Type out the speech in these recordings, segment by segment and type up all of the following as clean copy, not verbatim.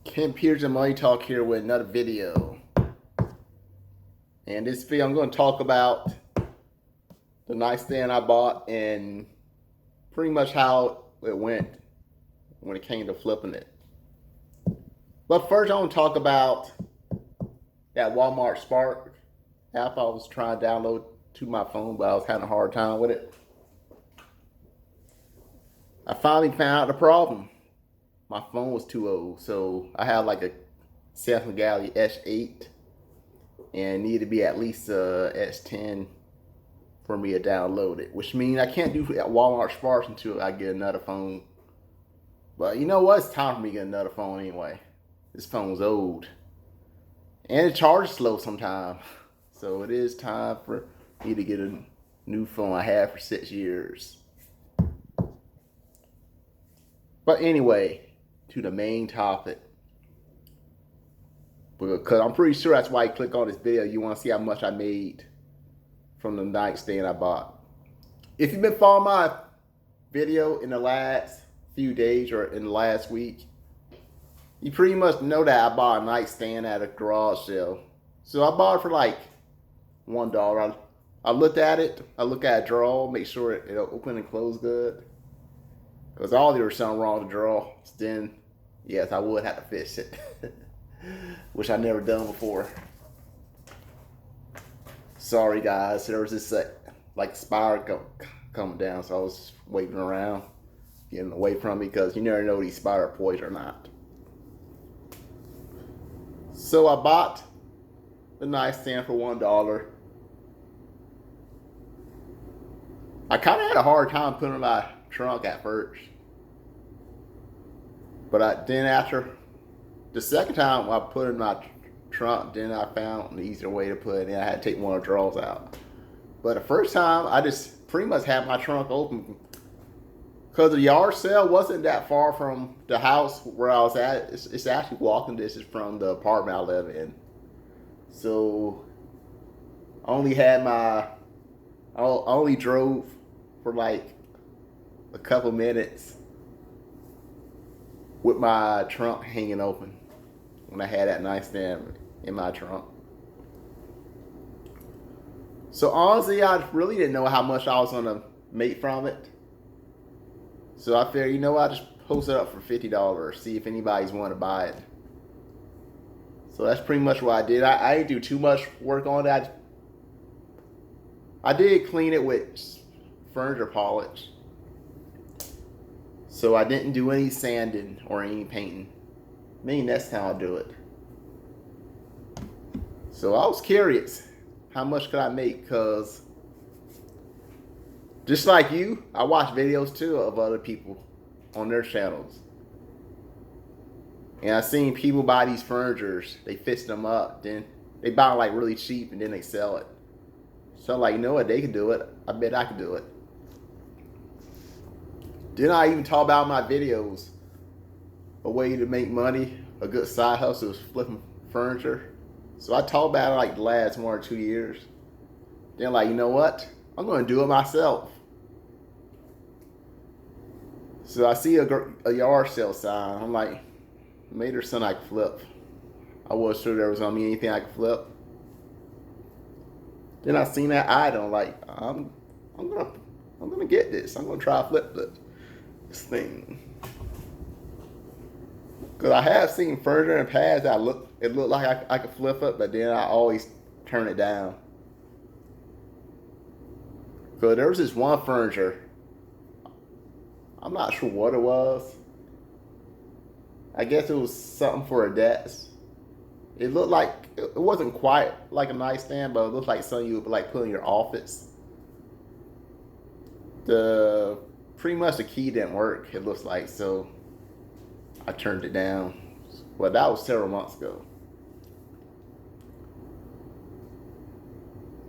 Kim Peters and Money Talk here with another video. And this video I'm going to talk about the nightstand I bought and pretty much how it went when it came to flipping it. But first I want to talk about that Walmart Spark app I was trying to download to my phone, but I was having a hard time with it. I finally found out the problem. My phone was too old, so I had like a Samsung Galaxy S8 and needed to be at least a S10 for me to download it, which means I can't do at Walmart Sparks until I get another phone. But you know what? It's time for me to get another phone anyway. This phone's old and it charges slow sometimes, so it is time for me to get a new phone. I had for 6 years. But anyway, to the main topic, because I'm pretty sure that's why you click on this video. You want to see how much I made from the nightstand I bought. If you've been following my video in the last few days or in the last week, you pretty much know that I bought a nightstand at a garage sale. So I bought it for like $1. I looked at it, I look at a drawer, make sure it'll open and close good. Because all there was something wrong with the drawer. Then, yes, I would have to fix it. Which I never done before. Sorry guys, there was this like spider coming down, so I was waving around, getting away from me because you never know these spider poison or not. So I bought the nightstand for $1. I kind of had a hard time putting it in my trunk at first, but then after the second time I put it in my trunk, then I found an easier way to put it in. I had to take one of the drawers out. But the first time I just pretty much had my trunk open because the yard sale wasn't that far from the house where I was at. It's actually walking distance from the apartment I live in. So I only drove for like a couple minutes with my trunk hanging open when I had that nightstand in my trunk. So honestly, I really didn't know how much I was gonna make from it. So I figured, you know what, I just post it up for $50, see if anybody's want to buy it. So that's pretty much what I did. I didn't do too much work on that. I did clean it with furniture polish. So I didn't do any sanding or any painting. Maybe next time I'll do it. So I was curious, how much could I make? Because just like you, I watch videos too of other people on their channels. And I've seen people buy these furnitures, they fix them up, then they buy them like really cheap and then they sell it. So I'm like, you know what, they can do it. I bet I can do it. Then I even talk about my videos, a way to make money, a good side hustle is flipping furniture. So I talk about it like the last 1 or 2 years. Then like, you know what? I'm going to do it myself. So I see a yard sale sign. I'm like, maybe there's something I can flip. I wasn't sure there was going to be anything I could flip. Then I seen that item, like, I'm gonna get this. I'm gonna try to flip this thing. Cause I have seen furniture in the past that it looked like I could flip it, but then I always turn it down. Cause there was this one furniture, I'm not sure what it was. I guess it was something for a desk. It looked like, it wasn't quite like a nightstand, but it looked like something you would like put in your office. Pretty much the key didn't work, it looks like, so I turned it down. Well, that was several months ago.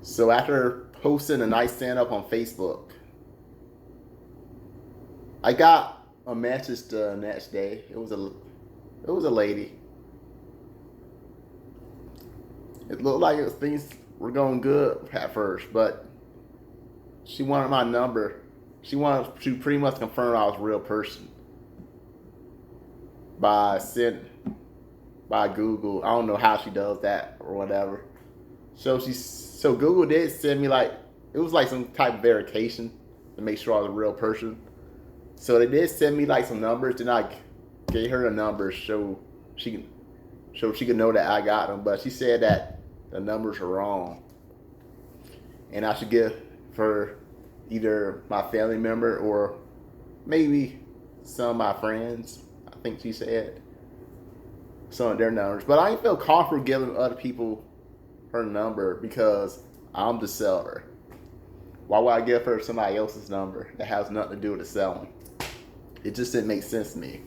So after posting the nightstand up on Facebook, I got a message the next day. It was a lady. It looked like things were going good at first, but she wanted my number. She wanted to pretty much confirm I was a real person by by Google. I don't know how she does that or whatever. So Google did send me like it was like some type of verification to make sure I was a real person. So they did send me like some numbers, and I gave her the numbers so she could know that I got them. But she said that the numbers are wrong, and I should give for either my family member or maybe some of my friends. I think she said some of their numbers, but I ain't feel comfortable giving other people her number because I'm the seller. Why would I give her somebody else's number that has nothing to do with the selling? It just didn't make sense to me.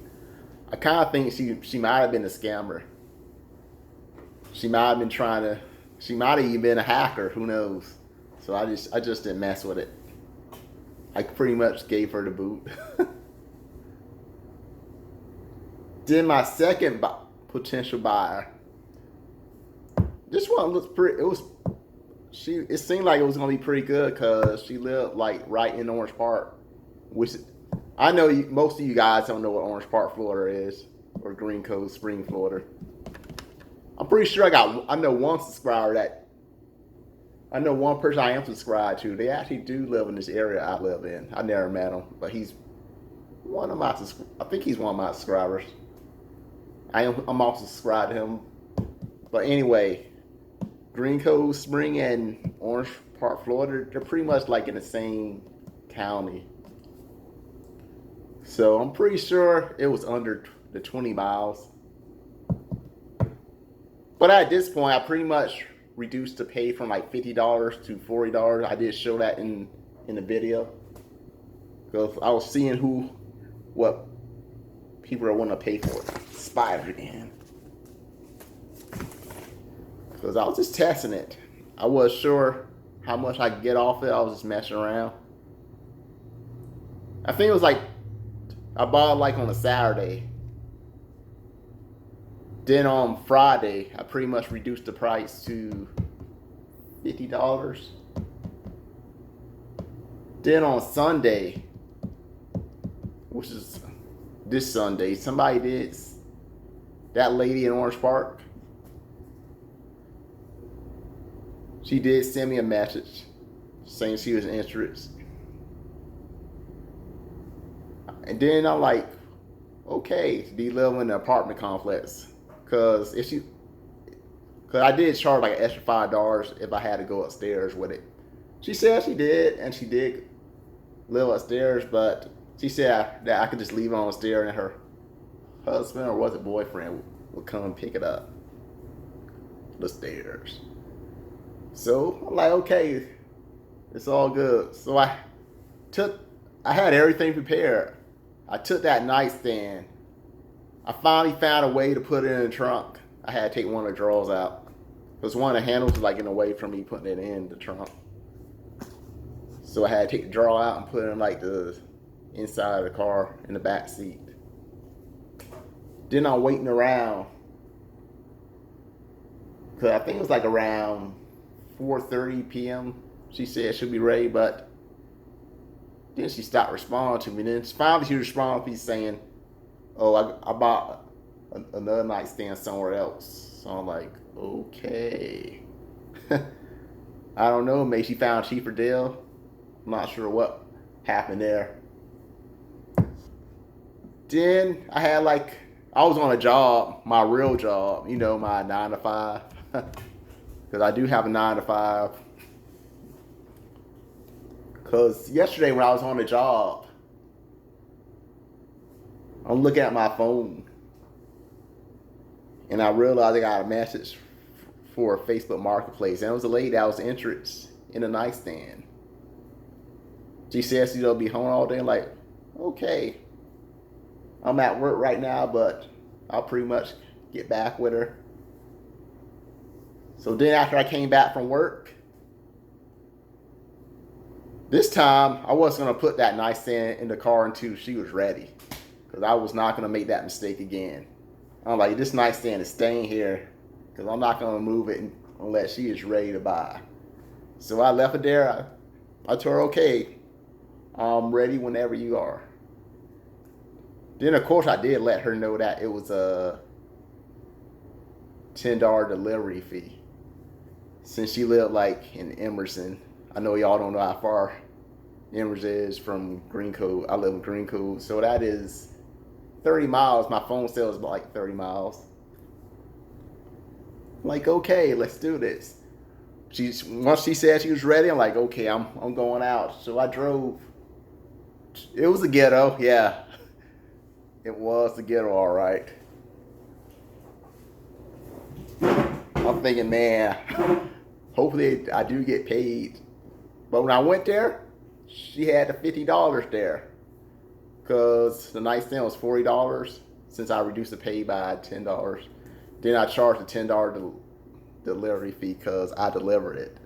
I kind of think she might have been a scammer. She might have been she might have even been a hacker. Who knows? So I just didn't mess with it. I pretty much gave her the boot. Then my second potential buyer. This one looks pretty. It seemed like it was gonna be pretty good because she lived like right in Orange Park, which I know most of you guys don't know what Orange Park, Florida is, or Green Cove Spring, Florida. I'm pretty sure I know one subscriber I know one person I am subscribed to. They actually do live in this area I live in. I never met him, but he's one of my. I think he's one of my subscribers. I'm also subscribed to him. But anyway, Green Cove Spring and Orange Park, Florida, they're pretty much like in the same county. So I'm pretty sure it was under the 20 miles. But at this point, I pretty much reduced the pay from like $50 to $40. I did show that in the video. Because I was seeing what people are willing to pay for it. Spider-Man. Because I was just testing it. I wasn't sure how much I could get off it. I was just messing around. I think it was like, I bought it like on a Saturday. Then on Friday, I pretty much reduced the price to $50. Then on Sunday, which is this Sunday, somebody did, that lady in Orange Park, she did send me a message saying she was interested. And then I'm like, okay, do you live in an apartment complex? Cause I did charge like an extra $5 if I had to go upstairs with it. She said she did, and she did live upstairs, but she said that I could just leave it on the stairs and her husband, or was it boyfriend, would come and pick it up the stairs. So I'm like, okay, it's all good. So I had everything prepared. I took that nightstand. I finally found a way to put it in the trunk. I had to take one of the drawers out because one of the handles was like in the way from me putting it in the trunk. So I had to take the drawer out and put it in like the inside of the car in the back seat. Then I'm waiting around because I think it was like around 4:30 p.m. She said she'll be ready, but then she stopped responding to me. Then finally she responded to me saying, oh, I bought another nightstand somewhere else. So I'm like, okay. I don't know, maybe she found a cheaper deal. I'm not sure what happened there. Then I was on a job, my real job, my 9 to 5. Because I do have a 9 to 5. Because yesterday when I was on the job, I'm looking at my phone and I realized I got a message for Facebook Marketplace, and it was a lady that was interested in a nightstand. She says she'll be home all day. Like, okay, I'm at work right now, but I'll pretty much get back with her. So then after I came back from work, this time I wasn't going to put that nightstand in the car until she was ready, because I was not going to make that mistake again. I'm like, this nightstand is staying here because I'm not going to move it unless she is ready to buy. So I left it there. I told her, okay, I'm ready whenever you are. Then of course I did let her know that it was $10 delivery fee. Since she lived like in Emerson, I know y'all don't know how far Emerson is from Green Cove. I live in Green Cove, so that is 30 miles. My phone still is about like 30 miles. I'm like, okay, let's do this. Once she said she was ready, I'm like, okay, I'm going out. So I drove. It was a ghetto, yeah. It was the ghetto, all right. I'm thinking, man, hopefully I do get paid. But when I went there, she had the $50 there. Because the nightstand was $40 since I reduced the pay by $10. Then I charged the $10 delivery fee because I delivered it.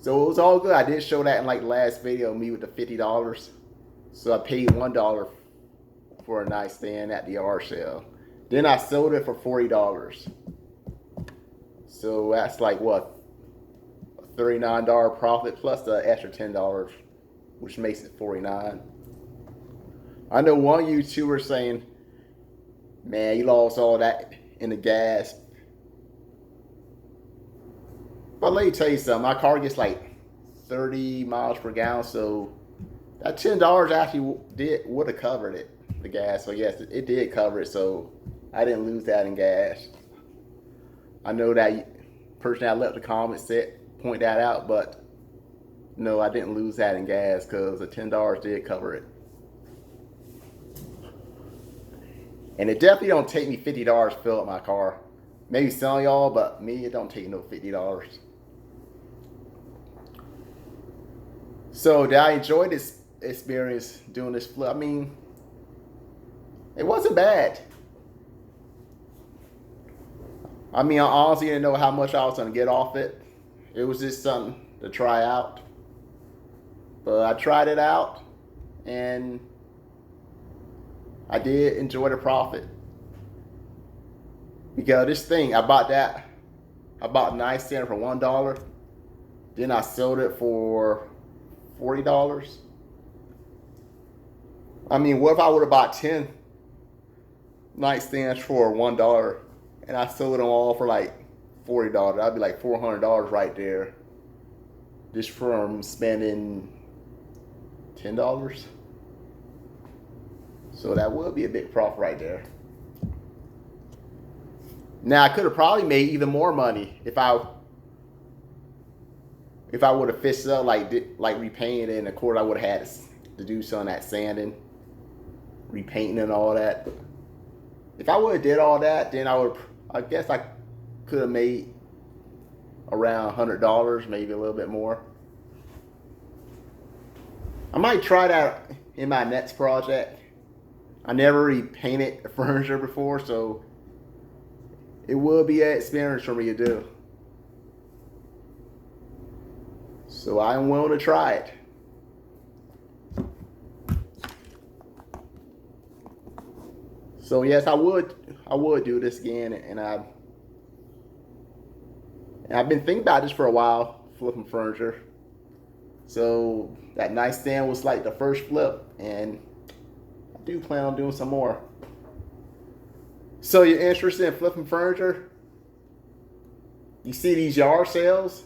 So it was all good. I did show that in like the last video, me with the $50. So I paid $1 for a nightstand at the yard sale. Then I sold it for $40. So that's like what? A $39 profit plus the extra $10, which makes it $49. I know one YouTuber saying, man, you lost all that in the gas. But let me tell you something, my car gets like 30 miles per gallon, so that $10 actually would have covered it, the gas. So yes, it did cover it, so I didn't lose that in gas. I know that person that left the comment point that out, but no, I didn't lose that in gas because the $10 did cover it. And it definitely don't take me $50 to fill up my car. Maybe some of y'all, but me, it don't take no $50. So did I enjoy this experience doing this flip? I mean, it wasn't bad. I mean, I honestly didn't know how much I was going to get off it. It was just something to try out. But I tried it out, and I did enjoy the profit. Because this thing, I bought a nightstand for $1. Then I sold it for $40. I mean, what if I would have bought 10 nightstands for $1 and I sold them all for like $40? That'd be like $400 right there. Just from spending $10. So that would be a big profit right there. Now I could have probably made even more money if I would have fixed it up like repainting it, and of course I would have had to do some of that sanding, repainting and all that. If I would have did all that, then I guess I could have made around $100, maybe a little bit more. I might try that in my next project. I never repainted furniture before, so it will be an experience for me to do. So I'm willing to try it. So yes, I would do this again, and I've been thinking about this for a while, flipping furniture. So that nightstand was like the first flip, and I do plan on doing some more. So you're interested in flipping furniture? You see these yard sales?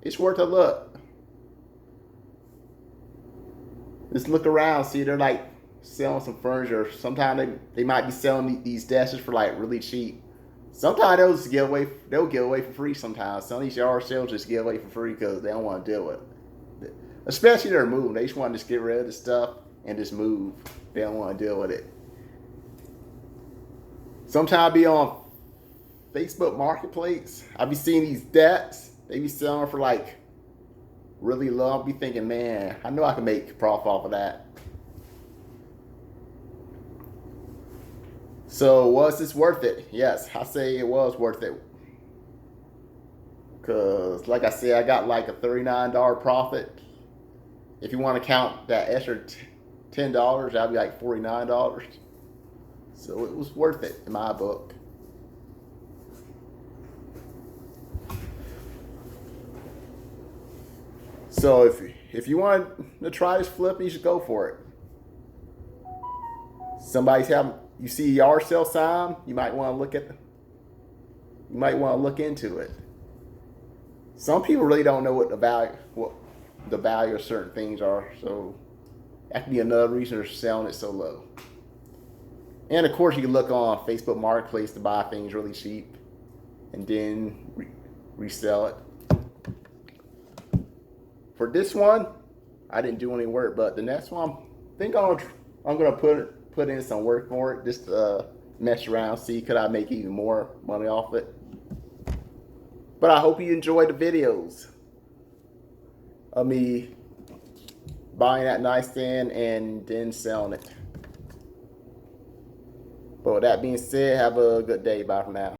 It's worth a look. Just look around, see they're like selling some furniture. Sometimes they might be selling these desks for like really cheap. Sometimes they'll give away for free sometimes. Some of these yard sales just give away for free because they don't want to deal with it. Especially they're moving. They just want to just get rid of the stuff and just move. They don't want to deal with it. Sometimes I'll be on Facebook Marketplace. I'll be seeing these desks. They be selling for like really low. I'll be thinking, man, I know I can make profit off of that. So was this worth it? Yes, I say it was worth it. Because like I said, I got like a $39 profit. If you want to count that extra $10, that'd be like $49. So it was worth it in my book. So if you want to try this flip, you should go for it. You see a yard sale sign, you might want to look at you might want to look into it. Some people really don't know what the value of certain things are, so that could be another reason they're selling it so low. And of course, you can look on Facebook Marketplace to buy things really cheap and then resell it. For this one, I didn't do any work, but the next one, I think I'm gonna put in some work for it, just to mess around, see could I make even more money off it. But I hope you enjoy the videos of me buying that nightstand and then selling it. But with that being said, have a good day. Bye for now.